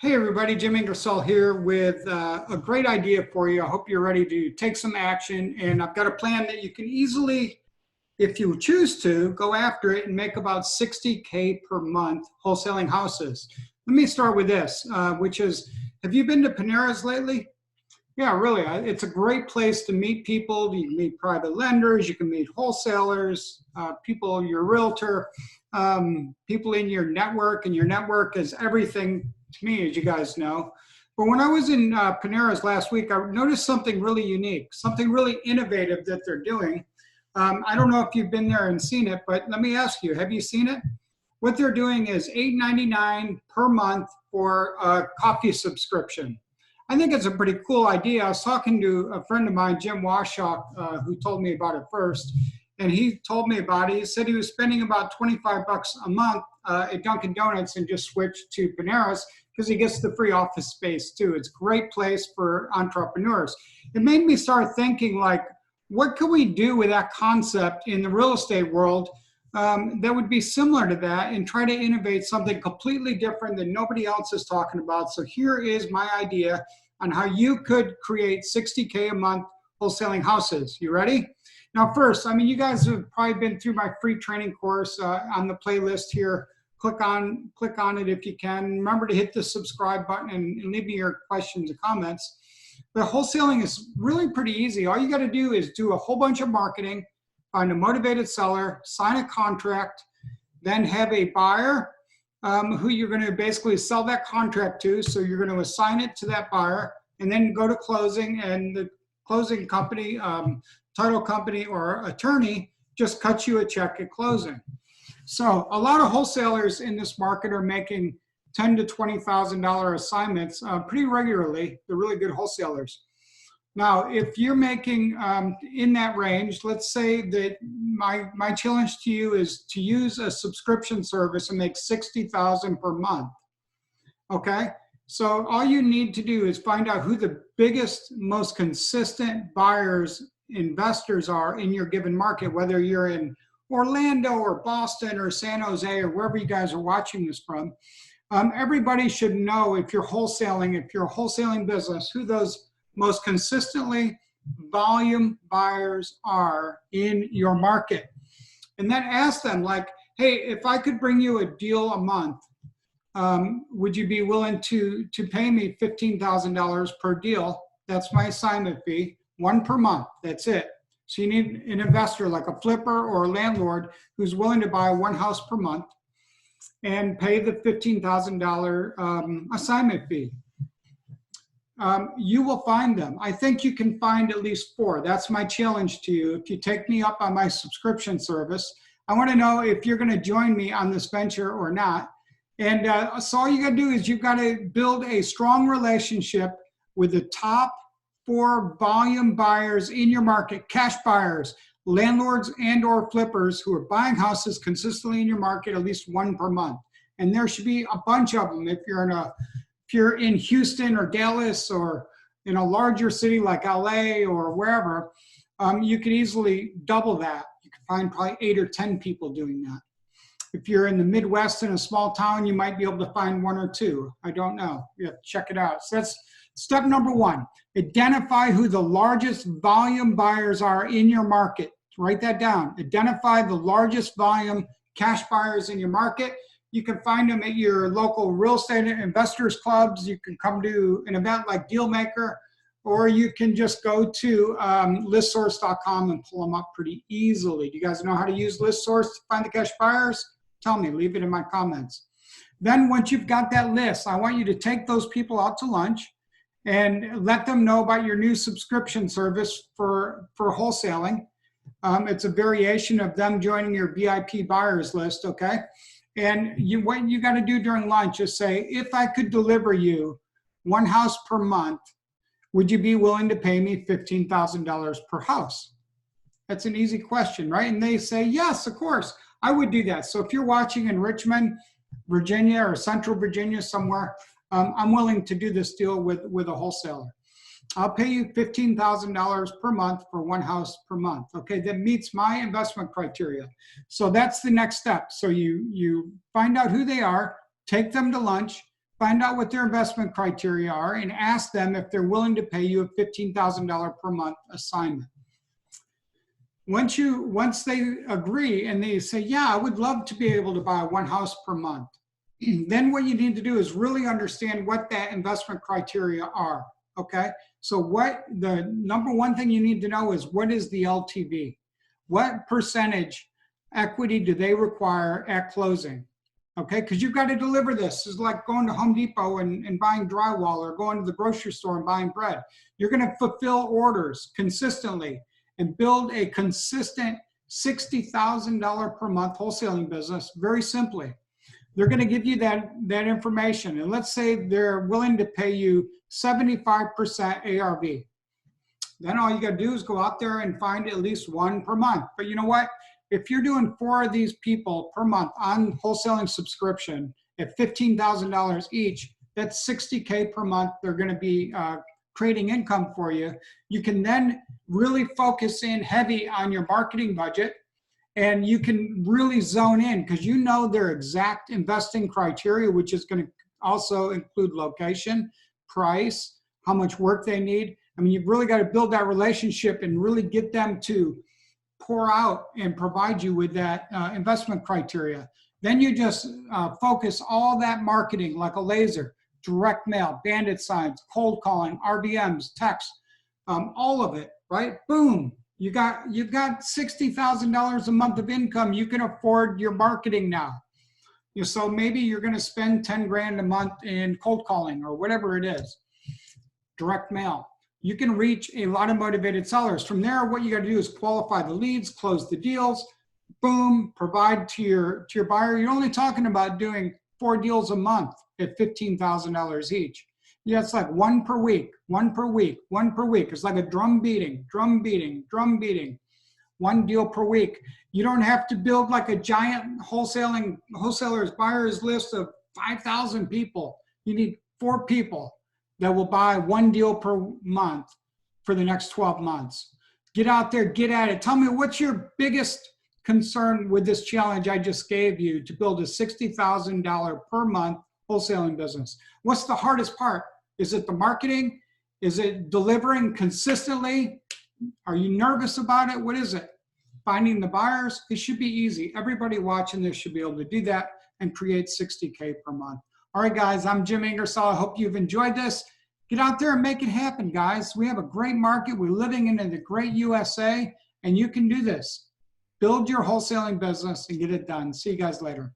Hey everybody, Jim Ingersoll here with a great idea for you. I hope you're ready to take some action, and I've got a plan that you can easily, if you choose to, go after it and make about 60K per month wholesaling houses. Let me start with this, which is, have you been to Panera's lately? Yeah, really. It's a great place to meet people. You can meet private lenders, you can meet wholesalers, people, your realtor, people in your network, and your network is everything to me, as you guys know. But when I was in Panera's last week, I noticed something really unique, something really innovative that they're doing. I don't know if you've been there and seen it, but let me ask you, have you seen it? What they're doing is $8.99 per month for a coffee subscription. I think it's a pretty cool idea. I was talking to a friend of mine, Jim Washock, who told me about it first. And he told me about it. He said he was spending about 25 bucks a month at Dunkin' Donuts and just switched to Panera's because he gets the free office space too. It's a great place for entrepreneurs. It made me start thinking, like, what can we do with that concept in the real estate world that would be similar to that, and try to innovate something completely different that nobody else is talking about. So here is my idea on how you could create 60K a month wholesaling houses. You ready? Now, first, I mean, you guys have probably been through my free training course on the playlist here. Click on it if you can. Remember to hit the subscribe button and leave me your questions and comments. But wholesaling is really pretty easy. All you got to do is do a whole bunch of marketing, find a motivated seller, sign a contract, then have a buyer who you're going to basically sell that contract to. So you're going to assign it to that buyer, and then go to closing, and the closing company, title company or attorney just cuts you a check at closing. So a lot of wholesalers in this market are making $10,000 to $20,000 assignments pretty regularly. They're really good wholesalers. Now, if you're making in that range, let's say that my challenge to you is to use a subscription service and make $60,000 per month. Okay, so all you need to do is find out who the biggest, most consistent buyers, investors are in your given market, whether you're in Orlando or Boston or San Jose or wherever you guys are watching this from. Everybody should know, if you're a wholesaling business, who those most consistently volume buyers are in your market. And then ask them, like, hey, if I could bring you a deal a month, would you be willing to pay me $15,000 per deal? That's my assignment fee, one per month. That's it. So you need an investor like a flipper or a landlord who's willing to buy one house per month and pay the $15,000 assignment fee. You will find them. I think you can find at least 4. That's my challenge to you. If you take me up on my subscription service, I want to know if you're going to join me on this venture or not. And so all you got to do is you've got to build a strong relationship with the top 4 volume buyers in your market, cash buyers, landlords and or flippers who are buying houses consistently in your market, at least one per month. And there should be a bunch of them. If you're in Houston or Dallas or in a larger city like LA or wherever, you could easily double that. You can find probably 8 or 10 people doing that. If you're in the Midwest in a small town, you might be able to find 1 or 2. I don't know. You have to check it out. So that's step number 1. Identify who the largest volume buyers are in your market. Write that down. Identify the largest volume cash buyers in your market. You can find them at your local real estate investors clubs. You can come to an event like Dealmaker, or you can just go to listsource.com and pull them up pretty easily. Do you guys know how to use ListSource to find the cash buyers? Tell me, leave it in my comments. Then once you've got that list, I want you to take those people out to lunch and let them know about your new subscription service for wholesaling. It's a variation of them joining your VIP buyers list, okay? And what you got to do during lunch is say, if I could deliver you one house per month, would you be willing to pay me $15,000 per house? That's an easy question, right? And they say, yes, of course, I would do that. So if you're watching in Richmond, Virginia, or Central Virginia somewhere, I'm willing to do this deal with a wholesaler. I'll pay you $15,000 per month for one house per month. Okay, that meets my investment criteria. So that's the next step. So you find out who they are, take them to lunch, find out what their investment criteria are, and ask them if they're willing to pay you a $15,000 per month assignment. Once they agree and they say, yeah, I would love to be able to buy one house per month, then what you need to do is really understand what that investment criteria are, okay? So what the number one thing you need to know is, what is the LTV? What percentage equity do they require at closing? Okay, because you've got to deliver this. It's like going to Home Depot and buying drywall, or going to the grocery store and buying bread. You're going to fulfill orders consistently and build a consistent $60,000 per month wholesaling business very simply. They're going to give you that information. And let's say they're willing to pay you 75% ARV. Then all you got to do is go out there and find at least one per month. But you know what? If you're doing 4 of these people per month on wholesaling subscription at $15,000 each, that's $60K per month. They're going to be creating income for you. You can then really focus in heavy on your marketing budget, and you can really zone in because you know their exact investing criteria, which is going to also include location, price, how much work they need. I mean, you've really got to build that relationship and really get them to pour out and provide you with that investment criteria. Then you just focus all that marketing like a laser, direct mail, bandit signs, cold calling, RBMs, text, all of it, right? Boom. You've got $60,000 a month of income. You can afford your marketing now. So maybe you're going to spend 10 grand a month in cold calling or whatever it is, direct mail. You can reach a lot of motivated sellers. From there, what you got to do is qualify the leads, close the deals, boom, provide to your buyer. You're only talking about doing 4 deals a month at $15,000 each. Yeah, it's like one per week, one per week, one per week. It's like a drum beating, drum beating, drum beating. 1 deal per week. You don't have to build like a giant wholesalers buyers list of 5,000 people. You need 4 people that will buy 1 deal per month for the next 12 months. Get out there, get at it. Tell me, what's your biggest concern with this challenge I just gave you to build a $60,000 per month wholesaling business? What's the hardest part? Is it the marketing? Is it delivering consistently? Are you nervous about it? What is it? Finding the buyers? It should be easy. Everybody watching this should be able to do that and create $60K per month. All right, guys, I'm Jim Ingersoll. I hope you've enjoyed this. Get out there and make it happen, guys. We have a great market. We're living in the great USA, and you can do this. Build your wholesaling business and get it done. See you guys later.